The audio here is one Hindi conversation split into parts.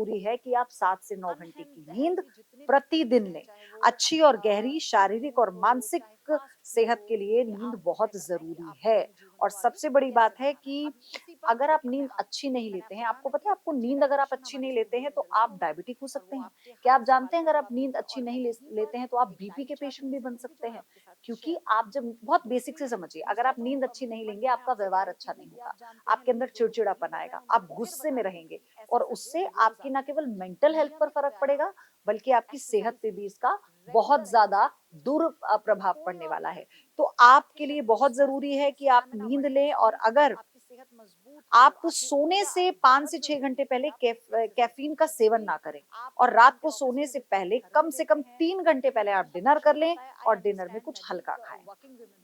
जरूरी है कि आप 7 से 9 घंटे की नींद प्रतिदिन लें। अच्छी और गहरी शारीरिक और मानसिक मानसिक सेहत के लिए नींद बहुत ज़रूरी है। और सबसे बड़ी बात है कि अगर आप नींद अच्छी नहीं लेते हैं, आपको पता है आपको नींद अगर आप अच्छी नहीं लेते हैं तो आप डायबिटिक हो सकते हैं। क्या आप जानते हैं अगर आप नींद अच्छी नहीं लेते हैं तो आप बीपी के पेशेंट भी बन सकते हैं? क्योंकि आप जब बहुत बेसिक से समझिए, अगर आप नींद अच्छी नहीं लेंगे, आपका व्यवहार अच्छा नहीं होगा, आपके अंदर चिड़चिड़ापन आएगा, आप गुस्से में रहेंगे और उससे आपकी ना केवल मेंटल हेल्थ पर फ़र्क पड़ेगा, बल्कि आपकी सेहत पे भी इसका बहुत ज़्यादा प्रभाव पड़ने वाला है। तो आपके लिए बहुत ज़रूरी है कि आप नींद लें और अगर आप सोने से 5 से 6 घंटे पहले कैफ़ीन का सेवन ना करें और रात को सोने से कम 3 घंटे पहले आप डिनर कर लें और डिनर में कुछ हल्का खाएँ।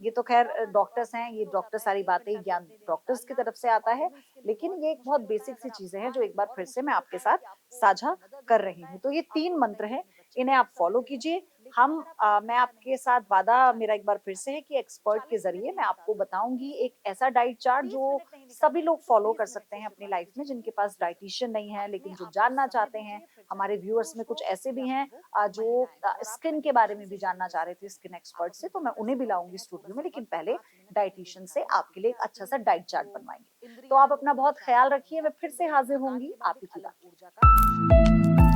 ये तो ख़ैर डॉक्टर्स हैं, ये डॉक्टर सारी बातें ज्ञान डॉक्टर्स की तरफ से आता है, लेकिन ये एक बहुत बेसिक सी चीज़ें हैं जो एक बार फिर से मैं आपके साथ साझा कर रही हूँ। तो ये 3 मंत्र हैं, इन्हें आप फ़ॉलो कीजिए। मैं आपके साथ वादा मेरा एक बार फिर से है कि एक्सपर्ट के ज़रिए मैं आपको बताऊँगी एक ऐसा डाइट चार्ट जो सभी लोग फ़ॉलो कर सकते हैं अपनी लाइफ़ में जिनके पास डायटीशियन नहीं है, लेकिन जो जानना चाहते हैं। हमारे व्यूअर्स में कुछ ऐसे भी हैं जो स्किन के बारे में भी जानना चाह रहे थे स्किन एक्सपर्ट से, तो मैं उन्हें भी लाऊँगी स्टूडियो में, लेकिन पहले डायटीशियन से आपके लिए एक अच्छा-सा डाइट चार्ट बनवाएँगे। तो आप अपना बहुत ख़्याल रखिए, मैं फिर से हाज़िर होंगी आप ही की बात लेके।